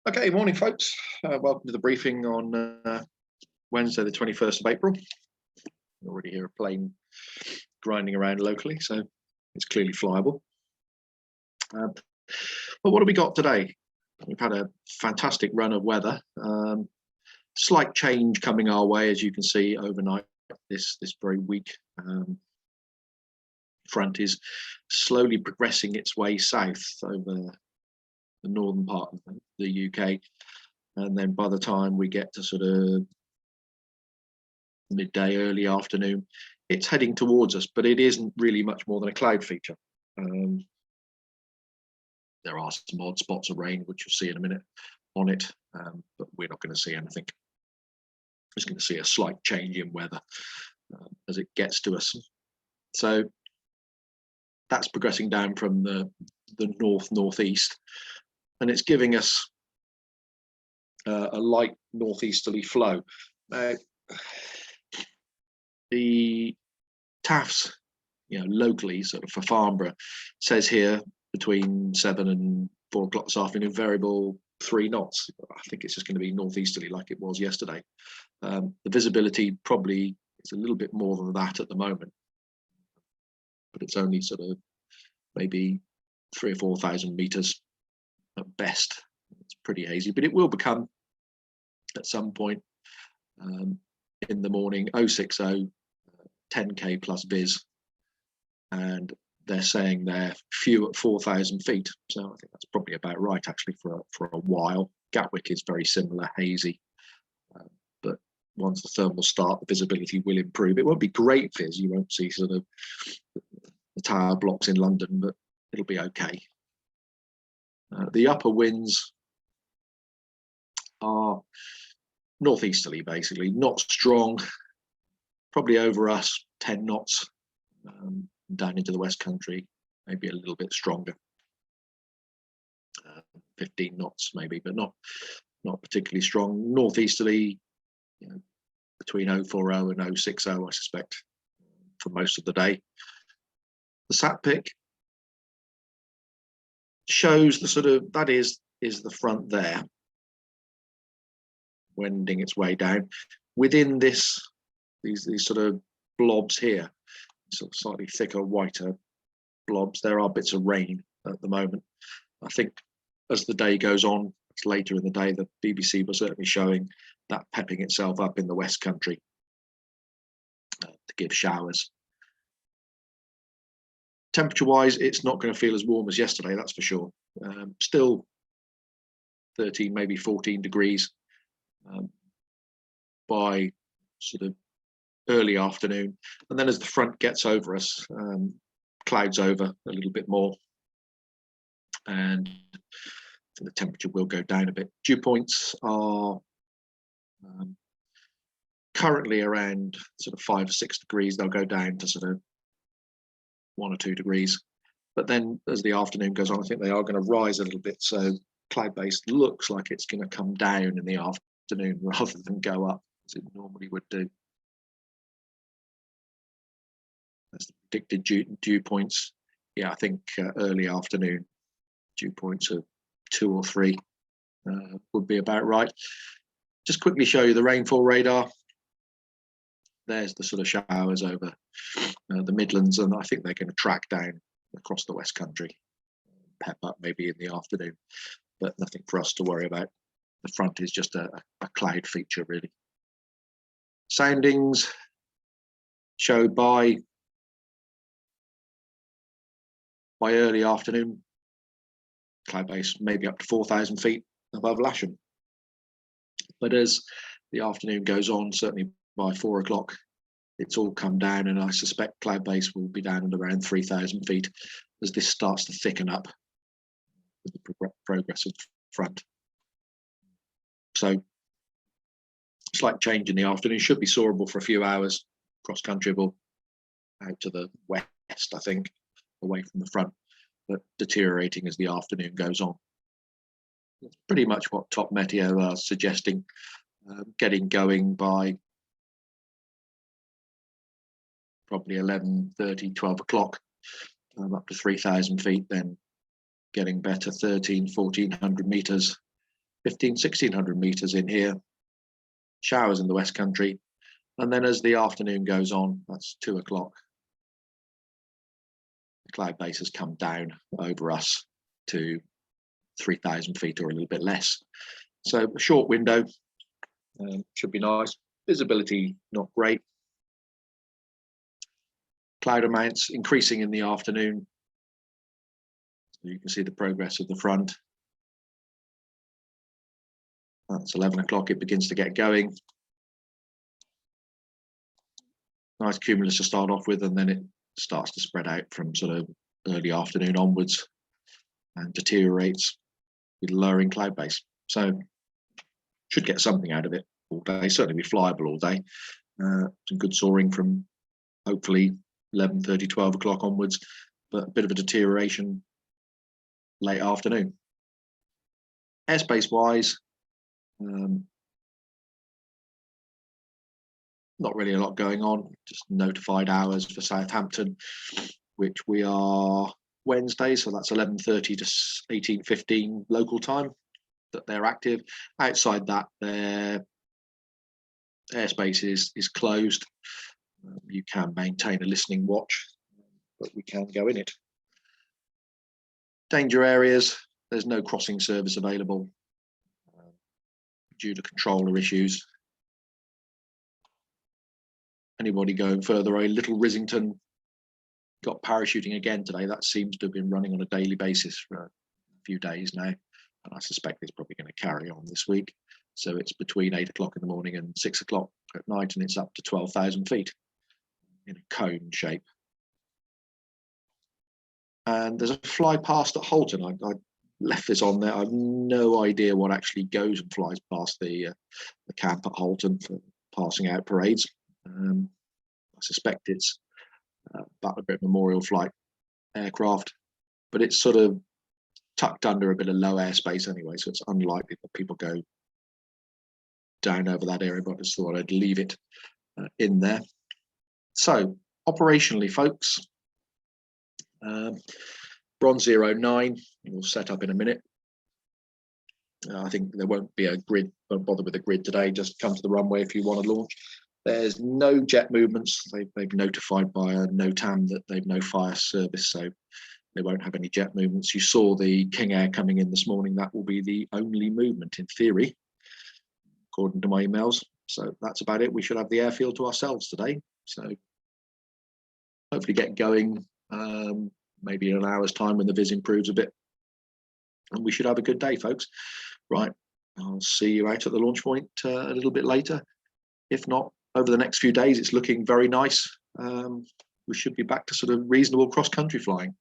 Okay, morning, folks. Welcome to the briefing on Wednesday, the 21st of April. You already hear a plane grinding around locally, so it's clearly flyable. But what have we got today? We've had a fantastic run of weather. Slight change coming our way, as you can see overnight. This very weak front is slowly progressing its way south over the northern part of the UK, and then by the time we get to sort of midday, early afternoon, it's heading towards us, but it isn't really much more than a cloud feature. There are some odd spots of rain, which you'll see in a minute on it, but we're not going to see anything. Just going to see a slight change in weather as it gets to us. So that's progressing down from the northeast, and it's giving us a light northeasterly flow. The TAFs, locally, sort of for Farnborough, says here between 7 and 4 o'clock this afternoon, variable 3 knots. I think it's just going to be northeasterly like it was yesterday. The visibility probably is a little bit more than that at the moment, but it's only sort of maybe 3,000 or 4,000 meters at best. It's pretty hazy, but it will become at some point in the morning 060 10k plus viz, and they're saying they're few at 4,000 feet, so I think that's probably about right actually for a while. Gatwick is very similar, hazy, but once the thermals start, the visibility will improve. It won't be great viz, you won't see sort of the tower blocks in London, but it'll be okay. The upper winds are northeasterly, basically, not strong, probably over us 10 knots, down into the West Country, maybe a little bit stronger, 15 knots maybe, but not particularly strong. Northeasterly, between 040 and 060, I suspect, for most of the day. The sat pic shows the sort of, that is the front there, wending its way down. Within these sort of blobs here, sort of slightly thicker, whiter blobs, there are bits of rain at the moment. I think as the day goes on, it's later in the day, the BBC was certainly showing that pepping itself up in the West Country to give showers. Temperature-wise, it's not going to feel as warm as yesterday, that's for sure. Still 13, maybe 14 degrees by sort of early afternoon, and then as the front gets over us, clouds over a little bit more, and the temperature will go down a bit. Dew points are currently around sort of 5 or 6 degrees. They'll go down to sort of 1 or 2 degrees, but then as the afternoon goes on, I think they are going to rise a little bit. So cloud base looks like it's going to come down in the afternoon rather than go up as it normally would do. That's the predicted dew points. Yeah, I think early afternoon dew points of 2 or 3 would be about right. Just quickly show you the rainfall radar. There's the sort of showers over the Midlands, and I think they're going to track down across the West Country, pep up maybe in the afternoon, but nothing for us to worry about. The front is just a cloud feature, really. Soundings showed by early afternoon, cloud base maybe up to 4,000 feet above Lasham. But as the afternoon goes on, certainly by 4 o'clock, it's all come down, and I suspect cloud base will be down at around 3,000 feet as this starts to thicken up with the progress of the front. So slight change in the afternoon, should be soarable for a few hours, cross countryable out to the west, I think, away from the front, but deteriorating as the afternoon goes on. That's pretty much what Top Meteo are suggesting, getting going by probably 11:30, 12 o'clock, up to 3,000 feet, then getting better, 1,400 meters 1600 meters in here, showers in the West Country. And then as the afternoon goes on, that's 2 o'clock, the cloud base has come down over us to 3,000 feet or a little bit less. So a short window, should be nice. Visibility, not great. Cloud amounts increasing in the afternoon. So you can see the progress of the front. That's 11 o'clock, it begins to get going. Nice cumulus to start off with, and then it starts to spread out from sort of early afternoon onwards and deteriorates with lowering cloud base. So should get something out of it all day, certainly be flyable all day. Some good soaring from hopefully 11:30, 12 o'clock onwards, but a bit of a deterioration late afternoon. Airspace wise, not really a lot going on, just notified hours for Southampton, which we are Wednesday, so that's 11:30 to 18:15 local time that they're active. Outside that, their airspace is closed. You can maintain a listening watch, but we can go in it. Danger areas, there's no crossing service available due to controller issues. Anybody going further away, Little Rissington got parachuting again today. That seems to have been running on a daily basis for a few days now, and I suspect it's probably going to carry on this week. So it's between 8 o'clock in the morning and 6 o'clock at night, and it's up to 12,000 feet in a cone shape. And there's a fly past at Holton. I left this on there. I have no idea what actually goes and flies past the camp at Holton for passing out parades. I suspect it's Battleship Memorial Flight aircraft, but it's sort of tucked under a bit of low airspace anyway, so it's unlikely that people go down over that area, but I just thought I'd leave it in there. So operationally, folks, Bronze 09 we'll set up in a minute. I think there won't be a grid, don't bother with a grid today, just come to the runway if you want to launch. There's no jet movements. They've notified by a NOTAM that they've no fire service, so they won't have any jet movements. You saw the King Air coming in this morning. That will be the only movement in theory, according to my emails. So that's about it. We should have the airfield to ourselves today. So hopefully get going maybe in an hour's time when the viz improves a bit. And we should have a good day, folks. Right, I'll see you out at the launch point a little bit later. If not, over the next few days, it's looking very nice. We should be back to sort of reasonable cross-country flying.